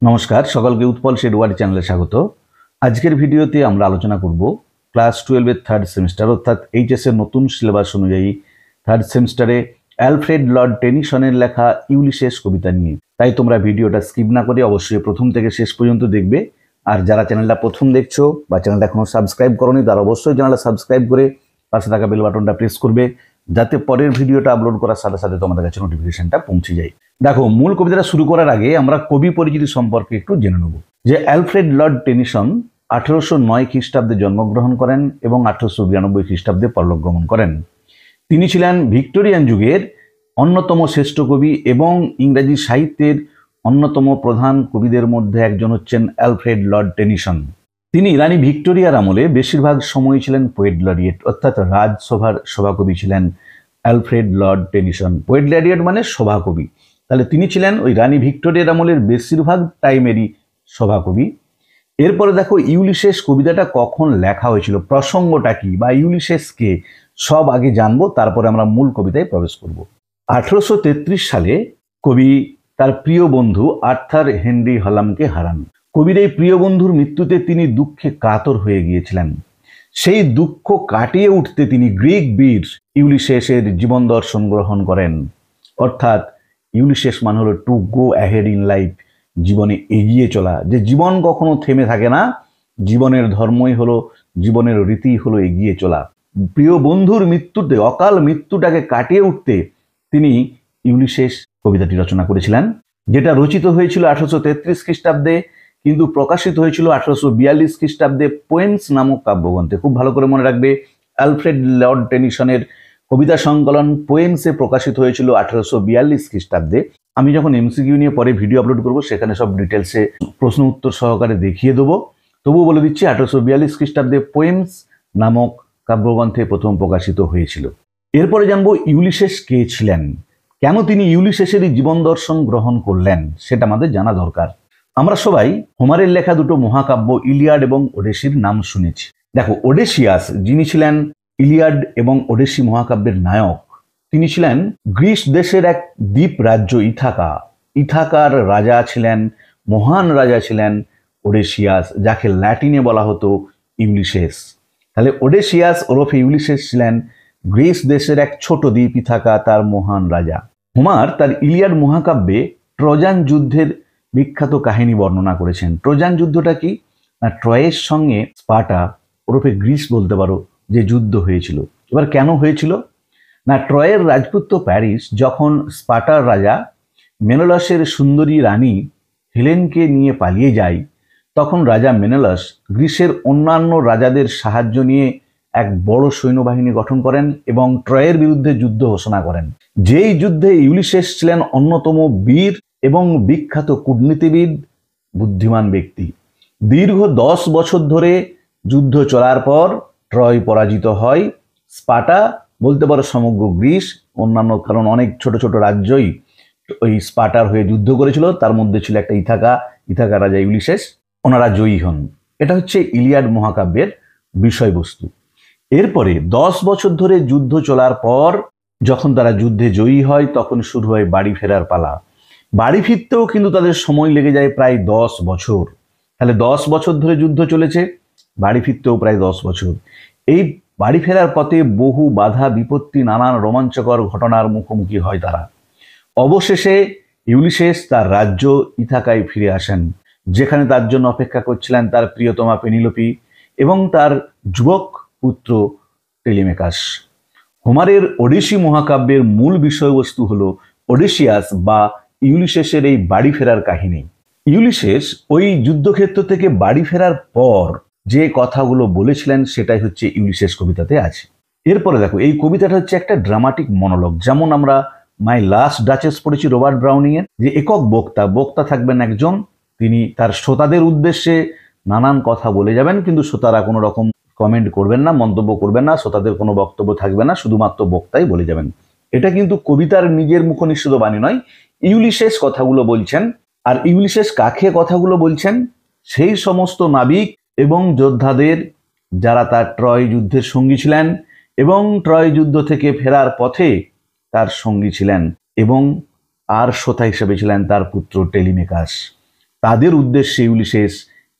নমস্কার, সকলকে উৎপল শেডওয়ার্ড চ্যানেলে স্বাগত। আজকের ভিডিওতে আমরা আলোচনা করব ক্লাস 12 এর থার্ড সেমিস্টার অর্থাৎ এইচএস এর নতুন সিলেবাস অনুযায়ী থার্ড সেমিস্টারে অ্যালফ্রেড লর্ড টেনিসনের লেখা ইউলিসেস কবিতা নিয়ে। তাই তোমরা ভিডিওটা স্কিপ না করে অবশ্যই প্রথম থেকে শেষ পর্যন্ত দেখবে। আর যারা চ্যানেলটা প্রথম দেখছো বা চ্যানেলটা এখনো সাবস্ক্রাইব করোনি তারা অবশ্যই চ্যানেলটা সাবস্ক্রাইব করে পাশে থাকা বেল বাটনটা প্রেস করবে, যাতে পরের ভিডিওটা আপলোড করার সাথে সাথে তোমাদের কাছে নোটিফিকেশনটা পৌঁছে যায়। দেখো, মূল কবিতাটা শুরু করার আগে আমরা কবি পরিচিতি সম্পর্কে একটু জেনে নেব। যে অ্যালফ্রেড লর্ড টেনিসন 1809 খ্রিস্টাব্দে জন্মগ্রহণ করেন এবং 1892 খ্রিস্টাব্দে পরলোকগমন করেন। তিনি ছিলেন ভিক্টোরিয়ান যুগের অন্যতম শ্রেষ্ঠ কবি এবং ইংরেজি সাহিত্যের অন্যতম প্রধান কবিদের মধ্যে একজন হচ্ছেন অ্যালফ্রেড লর্ড টেনিসন। তিনি রানী ভিক্টোরিয়ার আমলে বেশিরভাগ সময় ছিলেন পোয়েট লরিয়েট অর্থাৎ রাজসভার সভাকবি ছিলেন Alfred Lord Tennyson. Poet laureate মানে সভাকবি, তাহলে তিনি ছিলেন ওই রানী ভিক্টোরিয়ার আমলের বেশিরভাগ টাইমেরই সভাকবি। এরপরে দেখো, ইউলিসেস কবিতাটা কখন লেখা হয়েছিল, প্রসঙ্গটা কি বা ইউলিসেসকে, সব আগে জানবো, তারপরে আমরা মূল কবিতায় প্রবেশ করব। 1833 সালে কবি তার প্রিয় বন্ধু আর্থার হেনরি হলামকে হারান। কবির এই প্রিয় বন্ধুর মৃত্যুতে তিনি দুঃখে কাতর হয়ে গিয়েছিলেন। সেই দুঃখ কাটিয়ে উঠতে তিনি গ্রিক বীর ইউলিসেসের জীবন দর্শন গ্রহণ করেন। অর্থাৎ ইউলিসেস মানে হলো to go ahead in life, জীবনে এগিয়ে চলা। যে জীবন কখনো থেমে থাকে না, জীবনের ধর্মই হলো, জীবনের রীতি হলো এগিয়ে চলা। প্রিয় বন্ধুর মৃত্যুতে, অকাল মৃত্যুটাকে কাটিয়ে উঠতে তিনি ইউলিসেস কবিতাটি রচনা করেছিলেন, যেটা রচিত হয়েছিল 1833 খ্রিস্টাব্দে, কিন্তু প্রকাশিত হয়েছিল 1842 খ্রিস্টাব্দে পোয়েমস নামক কাব্যগ্রন্থে। খুব ভালো করে মনে রাখবে, অ্যালফ্রেড লর্ড টেনিসনের কবিতা সংকলন পোয়েমসে প্রকাশিত হয়েছিল 1842 খ্রিস্টাব্দে। আমি যখন এমসিকিউ নিয়ে পরে ভিডিও আপলোড করব সেখানে সব ডিটেলসে প্রশ্ন উত্তর সহকারে দেখিয়ে দেবো। তবুও বলে দিচ্ছি, 1842 খ্রিস্টাব্দে পোয়েমস নামক কাব্যগ্রন্থে প্রথম প্রকাশিত হয়েছিল। এরপরে জানবো ইউলিসেস কে ছিলেন, কেন তিনি ইউলিসেসেরই জীবন দর্শন গ্রহণ করলেন, সেটা আমাদের জানা দরকার। আমরা সবাই হোমারের লেখা দুটো মহাকাব্য ইলিয়াড এবং ওডেসির নাম শুনেছি। দেখো, ওডেসিয়াস যিনি ছিলেন ইলিয়াড এবং ওডেসি মহাকাব্যের নায়ক, তিনি ছিলেন গ্রিস দেশের এক দ্বীপ রাজ্য ইথাকা। ইথাকার রাজা ছিলেন, মহান রাজা ছিলেন ওডেসিয়াস, যাকে ল্যাটিনে বলা হতো ইউলিসেস। তাহলে ওডেসিয়াস ওরফে ইউলিসেস ছিলেন গ্রিস দেশের এক ছোট দ্বীপ ইথাকা, তার মহান রাজা। হোমার তার ইলিয়াড মহাকাব্যে ট্রোজান যুদ্ধের বিখ্যাত কাহিনী বর্ণনা করেছেন। ট্রোজান যুদ্ধটা কি না, ট্রয়ের সঙ্গে স্পার্টা ওরফে গ্রিস বলতে পারো যে যুদ্ধ হয়েছিল। এবার কেন হয়েছিল না, ট্রয়ের রাজপুত্র প্যারিস যখন স্পার্টার রাজা মেনোলসের সুন্দরী রানী হেলেনকে নিয়ে পালিয়ে যায়, তখন রাজা মেনোলস গ্রিসের অন্যান্য রাজাদের সাহায্য নিয়ে এক বড় সৈন্যবাহিনী গঠন করেন এবং ট্রয়ের বিরুদ্ধে যুদ্ধ ঘোষণা করেন। যেই যুদ্ধে ইউলিসেস ছিলেন অন্যতম বীর এবং বিখ্যাত কূটনীতিবিদ, বুদ্ধিমান ব্যক্তি। দীর্ঘ 10 বছর ধরে যুদ্ধ চলার পর ট্রয় পরাজিত হয়। স্পার্টা বলতে পারো সমগ্র গ্রিস, অন্যান্য কারণ অনেক ছোট ছোট রাজ্যই ওই স্পার্টার হয়ে যুদ্ধ করেছিল, তার মধ্যে ছিল একটা ইথাকা রাজা ইউলিসেস, ওনারা জয়ী হন। এটা হচ্ছে ইলিয়াড মহাকাব্যের বিষয়বস্তু। এরপরে 10 বছর ধরে যুদ্ধ চলার পর যখন তারা যুদ্ধে জয়ী হয়, তখন শুরু হয় বাড়ি ফেরার পালা। বাড়ি ফিরতেও কিন্তু তাদের সময় লেগে যায় প্রায় 10 বছর। তাহলে 10 বছর ধরে যুদ্ধ চলেছে, বাড়ি ফিরতেও প্রায় 10 বছর। এই বাড়ি ফেরার পথে বহু বাধা বিপত্তি, নানান রোমাঞ্চকর ঘটনার মুখোমুখি হয় তারা। অবশেষে ইউলিসেস তার রাজ্য ইথাকায় ফিরে আসেন, যেখানে তার জন্য অপেক্ষা করছিলেন তার প্রিয়তমা পেনিলোপি এবং তার যুবক পুত্র টেলিমেকাস। হোমারের ওডিসি মহাকাব্যের মূল বিষয়বস্তু হলো ওডিসিয়াস বা ইউলিসেসের এই বাড়ি ফেরার কাহিনী। ইউলিসেস ওই যুদ্ধক্ষেত্র থেকে বাড়ি ফেরার পর যে কথাগুলো বলেছিলেন সেটাই হচ্ছে ইউলিসেস কবিতাতে আছে। এরপরে দেখো, এই কবিতাটা হচ্ছে একটা ড্রামাটিক মনোলগ। যেমন আমরা মাই লাস্ট ডাচেস পড়েছি রবার্ট ব্রাউনিং এর, যে একক বক্তা থাকবেন একজন, তিনি তার শ্রোতাদের উদ্দেশ্যে নানান কথা বলে যাবেন, কিন্তু শ্রোতারা কোনো রকম কমেন্ট করবেন না, মন্তব্য করবেন না, শ্রোতাদের কোনো বক্তব্য থাকবে না, শুধুমাত্র বক্তাই বলে যাবেন। এটা কিন্তু কবিতার নিজের মুখনিসৃত বাণী নয়, ইউলিসেস কথাগুলো বলছেন। আর ইউলিসেস কাকে কথাগুলো বলছেন? সেই সমস্ত নাবিক এবং যোদ্ধাদের যারা তার ট্রয় যুদ্ধের সঙ্গী ছিলেন এবং ট্রয় যুদ্ধ থেকে ফেরার পথে তার সঙ্গী ছিলেন, এবং আর শ্রোতা হিসেবে ছিলেন তার পুত্র টেলিমেকাস। তাদের উদ্দেশ্যে ইউলিসেস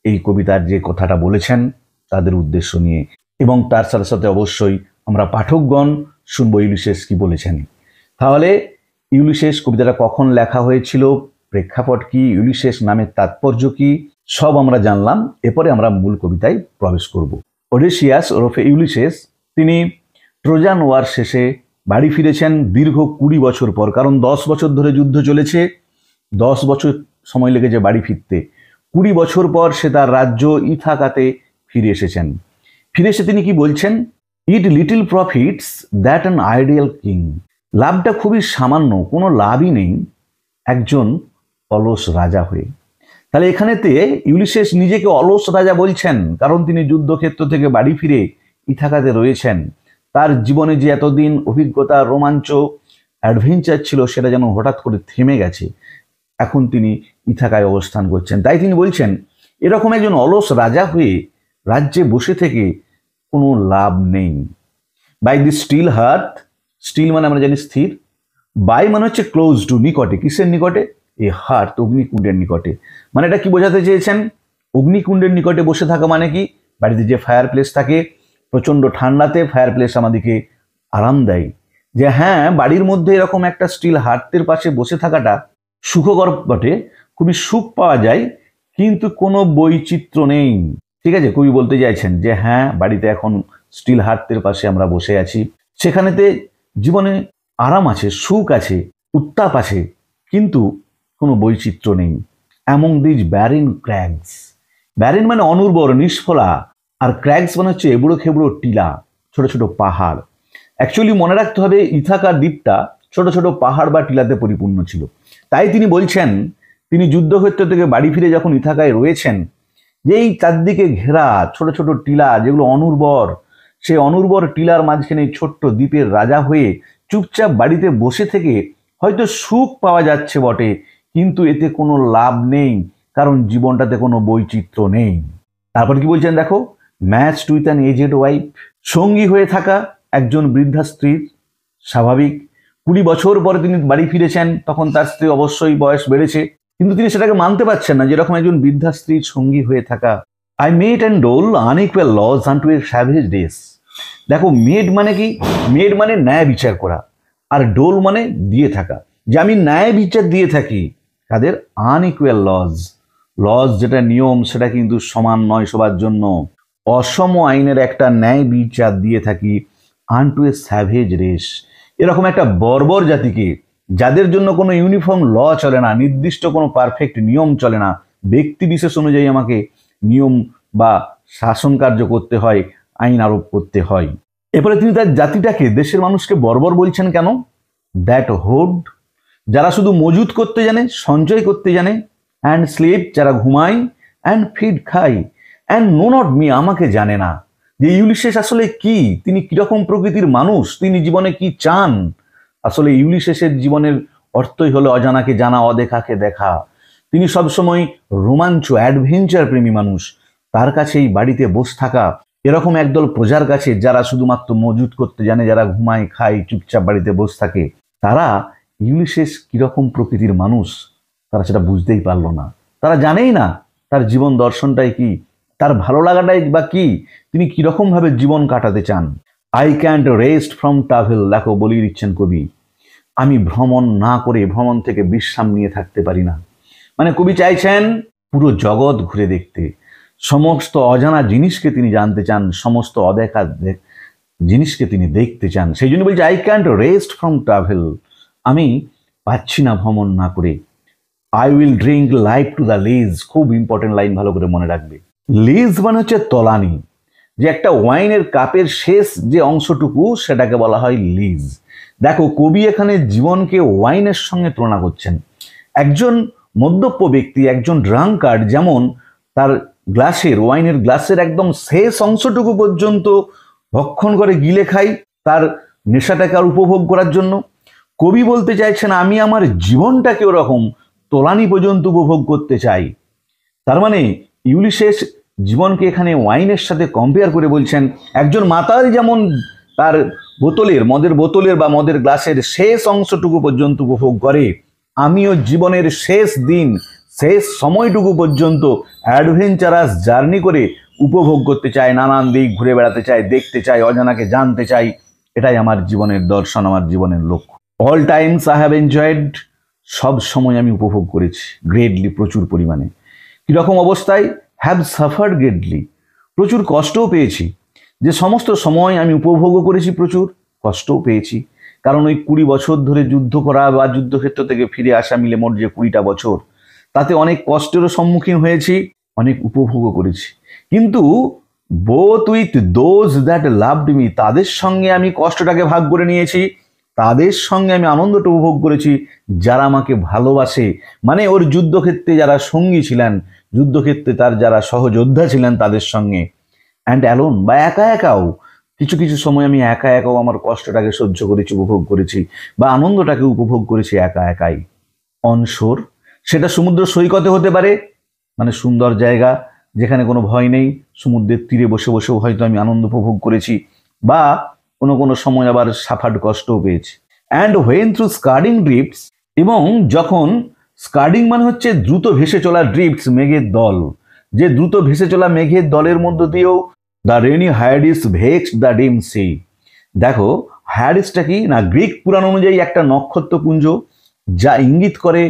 এই কবিতার যে কথাটা বলেছেন তাদের উদ্দেশ্য নিয়ে, এবং তার সাথে সাথে অবশ্যই আমরা পাঠকগণ শুনবো ইউলিসেস কি বলেছেন। তাহলে ইউলিসেস কবিতাটা কখন লেখা হয়েছিল, প্রেক্ষাপট কি, ইউলিসেস নামের তাৎপর্য কি, সব আমরা জানলাম। এরপরে আমরা মূল কবিতায় প্রবেশ করব। ওডেসিয়াস ওরফে ইউলিসেস তিনি ট্রোজান ওয়ার শেষে বাড়ি ফিরেছেন দীর্ঘ 20 বছর পর, কারণ 10 বছর ধরে যুদ্ধ চলেছে, 10 বছর সময় লেগেছে বাড়ি ফিরতে। 20 বছর পর সে তার রাজ্য ইথাকাতে ফিরে এসেছেন। ফিরে এসে তিনি কি বলছেন, ইট little profits that an ideal king. লাভটা খুবই সামান্য, কোনো লাভই নেই একজন অলস রাজা হয়ে। তাহলে এখানেতে ইউলিসেস নিজেকে অলস রাজা বলছেন, কারণ তিনি যুদ্ধক্ষেত্র থেকে বাড়ি ফিরে ইথাকাতে রয়েছেন। তার জীবনে যে এতদিন অভিজ্ঞতা, রোমাঞ্চ, অ্যাডভেঞ্চার ছিল সেটা যেন হঠাৎ করে থেমে গেছে। এখন তিনি ইথাকায় অবস্থান করছেন, তাই তিনি বলছেন এরকম একজন অলস রাজা হয়ে রাজ্যে বসে থেকে কোনো লাভ নেই। By the still hearth, still মানে আমরা জানি স্থির, বাই মানে হচ্ছে ক্লোজ টু, নিকটে। কিসের নিকটে? এই হার্থ, অগ্নিকুণ্ডের নিকটে। মানে এটা কি বোঝাতে চেয়েছেন? অগ্নিকুণ্ডের নিকটে বসে থাকা মানে কি, বাড়িতে যে ফায়ার প্লেস থাকে, প্রচণ্ড ঠান্ডাতে ফায়ার প্লেস আমাদেরকে আরাম দেয়, যে হ্যাঁ বাড়ির মধ্যে এরকম একটা স্টিল হার্থের পাশে বসে থাকাটা সুখকর বটে, খুবই সুখ পাওয়া যায়, কিন্তু কোনো বৈচিত্র্য নেই। ঠিক আছে, কবি বলতে চাইছেন যে হ্যাঁ বাড়িতে এখন স্টিল হার্থের পাশে আমরা বসে আছি, সেখানেতে জীবনে আরাম আছে, সুখ আছে, উত্তাপ আছে, কিন্তু কোনো বৈচিত্র্য নেই। অ্যামং দিজ ব্যারেন ক্র্যাগস, ব্যারেন মানে অনুর্বর, নিষ্ফলা, আর ক্র্যাগস মানে হচ্ছে এবড়ো খেবড়ো টিলা, ছোট ছোট পাহাড়। অ্যাকচুয়ালি মনে রাখতে হবে ইথাকার দ্বীপটা ছোট ছোট পাহাড় বা টিলাতে পরিপূর্ণ ছিল। তাই তিনি বলছেন তিনি যুদ্ধক্ষেত্র থেকে বাড়ি ফিরে যখন ইথাকায় রয়েছেন, যে এই চারদিকে ঘেরা ছোট ছোট টিলা যেগুলো অনুর্বর, সেই অনুর্বর টিলার মাঝখানে ছোট্ট দ্বীপের রাজা হয়ে চুপচাপ বাড়িতে বসে থেকে হয়তো সুখ পাওয়া যাচ্ছে বটে, কিন্তু এতে কোনো লাভ নেই, কারণ জীবনটাতে কোনো বৈচিত্র্য নেই। তারপর কি বলছেন দেখো, match with an aged wife, সঙ্গী হয়ে থাকা একজন বৃদ্ধা স্ত্রীর, স্বাভাবিক। 20 বছর পরে তিনি বাড়ি ফিরেছেন, তখন তার স্ত্রী অবশ্যই বয়স বেড়েছে, কিন্তু তিনি সেটাকে মানতে পারছেন না, যেরকম একজন বৃদ্ধা স্ত্রীর সঙ্গী হয়ে থাকা। I mete and dole unequal laws unto a savage race. দেখো মেড মানে কি, মেড মানে ন্যায় বিচার করা, আর ডোল মানে দিয়ে থাকা, যে আমি ন্যায় বিচার দিয়ে থাকি তাদের। আনইকুয়াল লজ, লজ যেটা নিয়ম সেটা কিন্তু সমান নয় সবার জন্য, অসম আইনের একটা ন্যায় বিচার দিয়ে থাকি। আনটু এ স্যাভেজ রেস, এরকম একটা বর্বর জাতিকে, যাদের জন্য কোনো ইউনিফর্ম ল চলে না, নির্দিষ্ট কোনো পারফেক্ট নিয়ম চলে না, ব্যক্তি বিশেষ অনুযায়ী আমাকে নিয়ম বা শাসন কার্য করতে হয়, আইন আরোপ করতে হয়। এরপরে তিনি তার জাতিটাকে, দেশের মানুষকে বর্বর বলছেন কেন? দ্যাট হোড, যারা শুধু মজুত করতে জানে, সঞ্চয় করতে জানে, অ্যান্ড স্লিপ, যারা ঘুমায়, অ্যান্ড ফিড খায়, অ্যান্ড নো নট মি, আমাকে জানে না। যে ইউলিসেস আসলে কি, তিনি কিরকম প্রকৃতির মানুষ, তিনি জীবনে কি চান। আসলে ইউলিসেসের জীবনের অর্থই হলো অজানাকে জানা, অদেখাকে দেখা। তিনি সবসময় রোমাঞ্চ, অ্যাডভেঞ্চার প্রেমী মানুষ। তার কাছেই বাড়িতে বসে থাকা এরকম একদল প্রজার কাছে, যারা শুধুমাত্র মজুত করতে জানে, যারা ঘুমায় খায়, চুপচাপ বাড়িতে বসে থাকে, তারা ইউলিসেস কিরকম প্রকৃতির মানুষ তারা সেটা বুঝতেই পারলো না। তারা জানেই না তার জীবন দর্শনটাই কি, তার ভালো লাগাটাই বা কি, তিনি কিরকমভাবে জীবন কাটাতে চান। I can't rest from travel, দেখো বলিয়ে দিচ্ছেন কবি, আমি ভ্রমণ না করে, ভ্রমণ থেকে বিশ্রাম নিয়ে থাকতে পারি না। মানে কবি চাইছেন পুরো জগৎ ঘুরে দেখতে, সমস্ত অজানা জিনিসকে তিনি জানতে চান, সমস্ত অদেখা জিনিসকে তিনি দেখতে চান। সেই জন্য বলছে I can't rest from travel, আমি পাচ্ছি না ভ্রমণ না করে। I will drink life to the lees, খুব ইম্পর্টেন্ট লাইন, ভালো করে মনে রাখবে। লিজ মানে হচ্ছে তলানি, যে একটা ওয়াইনের কাপের শেষ যে অংশটুকু সেটাকে বলা হয় লিজ। দেখো কবি এখানে জীবনকে ওয়াইনের সঙ্গে তুলনা করছেন। একজন মদ্যপ ব্যক্তি, একজন ড্রাঙ্কার্ড যেমন তার গ্লাসের, ওয়াইনের গ্লাসের একদম শেষ অংশটুকু পর্যন্ত ভক্ষণ করে গিলে খায় তার নেশাটাকে আর উপভোগ করার জন্য, কবি বলতে চাইছেন আমি আমার জীবনটাকে ওরকম তোলানি পর্যন্ত উপভোগ করতে চাই। তার মানে ইউলিসেস জীবনকে এখানে ওয়াইনের সাথে কম্পেয়ার করে বলছেন, একজন মাতাল যেমন তার বোতলের, মদের বোতলের বা মদের গ্লাসের শেষ অংশটুকু পর্যন্ত উপভোগ করে, আমিও জীবনের শেষ দিন, শেষ সময়টুকু পর্যন্ত অ্যাডভেঞ্চারাস জার্নি করে উপভোগ করতে চাই, নানান দিক ঘুরে বেড়াতে চাই, দেখতে চাই, অজানাকে জানতে চাই। এটাই আমার জীবনের দর্শন, আমার জীবনের লক্ষ্য। All Times I have enjoyed, সব সময় আমি উপভোগ করেছি গ্রেটলি, প্রচুর পরিমাণে। কীরকম অবস্থায়? হ্যাভ সাফার্ড গ্রেটলি, প্রচুর কষ্টও পেয়েছি। যে সমস্ত সময় আমি উপভোগও করেছি, প্রচুর কষ্টও পেয়েছি। কারণ ওই 20 বছর ধরে যুদ্ধ করা বা যুদ্ধক্ষেত্র থেকে ফিরে আসা মিলে মোট যে 20টা বছর, তাতে অনেক কষ্টেরও সম্মুখীন হয়েছি, অনেক উপভোগও করেছি। কিন্তু both with those that loved me, তাদের সঙ্গে আমি কষ্টটাকে ভাগ করে নিয়েছি, তাদের সঙ্গে আমি আনন্দটা উপভোগ করেছি যারা আমাকে ভালোবাসে। মানে ওর যুদ্ধক্ষেত্রে যারা সঙ্গী ছিলেন, যুদ্ধক্ষেত্রে তার যারা সহযোদ্ধা ছিলেন তাদের সঙ্গে। অ্যান্ড অ্যালোন, বা একা একাও কিছু কিছু সময় আমি একা একাও আমার কষ্টটাকে সহ্য করেছি, উপভোগ করেছি, বা আনন্দটাকে উপভোগ করেছি একা একাই। অনশোর, সেটা সমুদ্র সৈকতে হতে পারে, মানে সুন্দর জায়গা যেখানে কোনো ভয় নেই, সমুদ্রের তীরে বসে বসেও হয়তো আমি আনন্দ উপভোগ করেছি, বা কোনো কোনো সময় আবার সাফার্ড কষ্টও পেয়েছি। অ্যান্ড হোয়েন থ্রু স্কার্ডিং ড্রিফটস, এবং যখন স্কার্ডিং মানে হচ্ছে দ্রুত ভেসে চলা, ড্রিফটস মেঘের দল, যে দ্রুত ভেসে চলা মেঘের দলের মধ্য দিয়েও দ্য রেনি হায়াডিস ভেক্সড দ্য ডিম সি। দেখো হায়াডিসটা কি না, গ্রিক পুরাণ অনুযায়ী একটা নক্ষত্রপুঞ্জ, যা ইঙ্গিত করে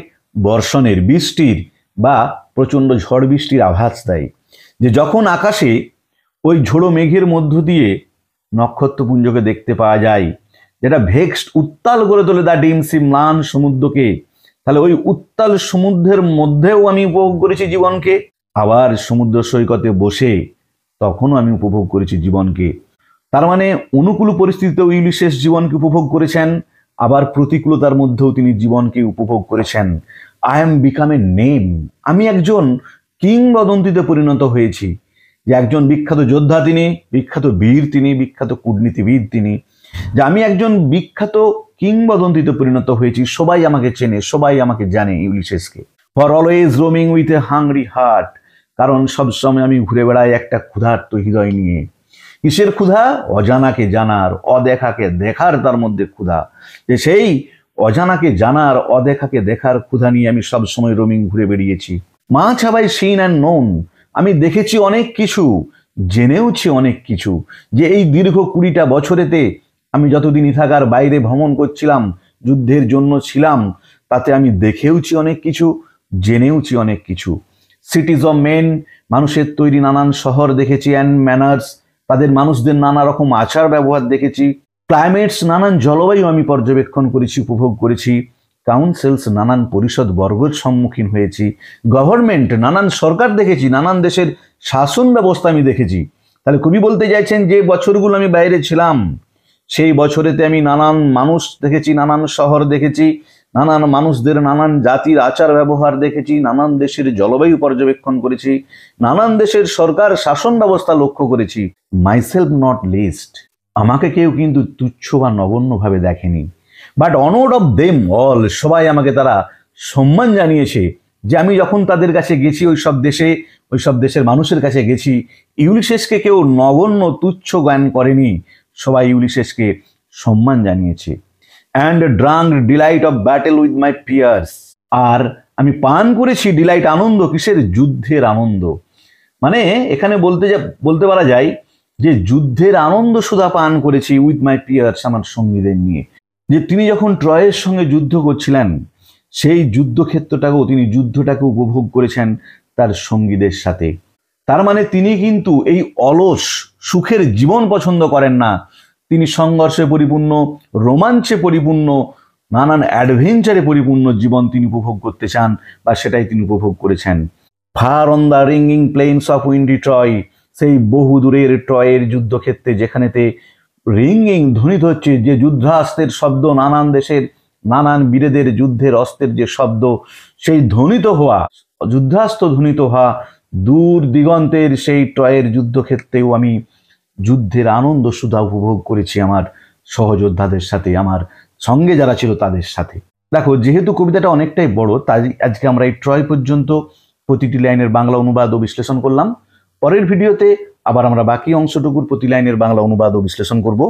বর্ষণের, বৃষ্টির বা প্রচণ্ড ঝড় বৃষ্টির আভাস দেয়। যে যখন আকাশে ওই ঝোড়ো মেঘের মধ্য দিয়ে নক্ষত্রপুঞ্জকে দেখতে পাওয়া যায়, যেটা ভেক্সড উত্তাল করে তোলে দ্য ডিম সি, ম্লান সমুদ্রকে, তাহলে ওই উত্তাল সমুদ্রের মধ্যেও আমি উপভোগ করেছি জীবনকে। আবার সমুদ্র সৈকতে বসে তখনও আমি উপভোগ করেছি জীবনকে। তার মানে অনুকূল পরিস্থিতিতেও ইউলিসেস জীবনকে উপভোগ করেছেন, আবার প্রতিকূলতার মধ্যেও তিনি জীবনকে উপভোগ করেছেন। I am become a name, আমি একজন কিংবদন্তিতে পরিণত হয়েছি। যে একজন বিখ্যাত যোদ্ধা তিনি, বিখ্যাত বীর তিনি, বিখ্যাত কূটনীতিবিদ তিনি, যে আমি একজন বিখ্যাত কিংবদন্তিতে পরিণত হয়েছি। সবাই আমাকে চেনে, সবাই আমাকে জানে ইউলিসেসকে। For always roaming with a hungry heart, কারণ সবসময় আমি ঘুরে বেড়াই একটা ক্ষুধার্ত হৃদয় নিয়ে। কিসের ক্ষুধা? অজানাকে জানার, অদেখাকে দেখার, তার মধ্যে ক্ষুধা। যে সেই অজানাকে জানার, অদেখাকে দেখার ক্ষুধা নিয়ে আমি সবসময় রোমিং ঘুরে বেরিয়েছি। মাছ হাবাই সিন অ্যান্ড নোন, আমি দেখেছি অনেক কিছু, জেনেওছি অনেক কিছু। যে এই দীর্ঘ 20টা বছরেতে আমি যতদিন ইথাকার বাইরে ভ্রমণ করছিলাম, যুদ্ধের জন্য ছিলাম, তাতে আমি দেখেওছি অনেক কিছু, জেনেওছি অনেক কিছু। সিটিজ অফ মেন, মানুষের তৈরি নানান শহর দেখেছি। অ্যান্ড ম্যানার্স, তাদের মানুষদের নানা রকম আচার ব্যবহার দেখেছি। ক্লাইমেটস, নানান জলবায়ু আমি পর্যবেক্ষণ করেছি, উপভোগ করেছি। কাউন্সিলস, নানান পরিষদ বর্গের সম্মুখীন হয়েছি। গভর্নমেন্ট, নানান সরকার দেখেছি, নানান দেশের শাসন ব্যবস্থা আমি দেখেছি। তাহলে কবি বলতে চাইছেন যে বছরগুলো আমি বাইরে ছিলাম, সেই বছরেতে আমি নানান মানুষ দেখেছি, নানান শহর দেখেছি, নানান মানুষদের নানান জাতির আচার ব্যবহার দেখেছি, নানান দেশের জলবায়ু পর্যবেক্ষণ করেছি, নানান দেশের সরকার শাসন ব্যবস্থা লক্ষ্য করেছি। মাইসেলফ নট লিস্ট, আমাকে কেউ কিন্তু তুচ্ছ বা নগণ্যভাবে দেখেনি। But honoured of them all, সবাই আমাকে তারা সম্মান জানিয়েছে। যে আমি যখন তাদের কাছে গেছি, ওই সব দেশের মানুষের কাছে গেছি, ইউলিসেসকে কেউ নগণ্য তুচ্ছ জ্ঞান করেনি, সবাই ইউলিসেসকে সম্মান জানিয়েছে। And drunk delight of battle with my peers, আর আমি পান করেছি ডিলাইট, আনন্দ, কিসের? যুদ্ধের আনন্দ। মানে এখানে বলতে পারা যায় যে যুদ্ধের আনন্দ সুধা পান করেছি উইথ মাই পিয়ার্স, আমার সঙ্গীদের নিয়ে। যে তিনি যখন ট্রয়ের সঙ্গে যুদ্ধ করছিলেন, সেই যুদ্ধটাকে উপভোগ করেছেন তার সঙ্গীদের সাথে। তার মানে তিনি কিন্তু এই অলস সুখের জীবন পছন্দ করেন না, তিনি সংঘর্ষে পরিপূর্ণ, রোমাঞ্চে পরিপূর্ণ, নানান অ্যাডভেঞ্চারে পরিপূর্ণ জীবন তিনি উপভোগ করতে চান, বা সেটাই তিনি উপভোগ করেছেন। Far on the ringing plains of windy Troy, সেই বহু দূরের ট্রয়ের যুদ্ধক্ষেত্রে যেখানেতে রিঙ্গিং ধ্বনিত হচ্ছে, যে যুদ্ধাস্ত্রের শব্দ, নানান দেশের নানান বীরেদের যুদ্ধের অস্ত্রের যে শব্দ, সেই ধ্বনিত হওয়া, যুদ্ধাস্ত্র ধ্বনিত হওয়া দূর দিগন্তের সেই ট্রয়ের যুদ্ধক্ষেত্রেও আমি যুদ্ধের আনন্দ সুধা উপভোগ করেছি আমার সহযোদ্ধাদের সাথে, আমার সঙ্গে যারা ছিল তাদের সাথে। দেখো, যেহেতু কবিতাটা অনেকটাই বড়, তাই আজকে আমরা এই ট্রয় পর্যন্ত প্রতিটি লাইনের বাংলা অনুবাদ ও বিশ্লেষণ করলাম। পরের ভিডিওতে আবার আমরা বাকি অংশটুকুর প্রতি লাইনের বাংলা অনুবাদ ও বিশ্লেষণ করব।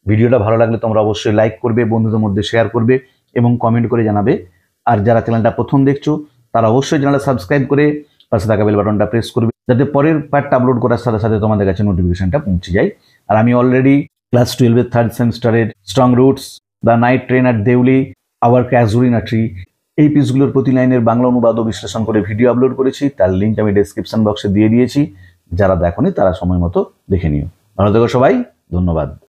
ভিডিওটা ভালো লাগলে তোমরা অবশ্যই লাইক করবে, বন্ধুদের মধ্যে শেয়ার করবে এবং কমেন্ট করে জানাবে। আর যারা চ্যানেলটা প্রথম দেখছো তারা অবশ্যই চ্যানেলটা সাবস্ক্রাইব করে পাশে থাকা বেল বাটনটা প্রেস করবে, যাতে পরের পার্টটা আপলোড করার সাথে সাথে তোমাদের কাছে নোটিফিকেশনটা পৌঁছে যায়। আর আমি অলরেডি ক্লাস 12-এর থার্ড সেমিস্টারের strong roots, the night train at Deoli, our casuarina tree, এই পিসগুলোর প্রতি লাইনের বাংলা অনুবাদ ও বিশ্লেষণ করে ভিডিও আপলোড করেছি। তার লিঙ্ক আমি ডেসক্রিপশন বক্সে দিয়ে দিয়েছি, যারা দেখোনি তারা সময় মতো দেখে নিও। ভালো থেকো সবাই, ধন্যবাদ।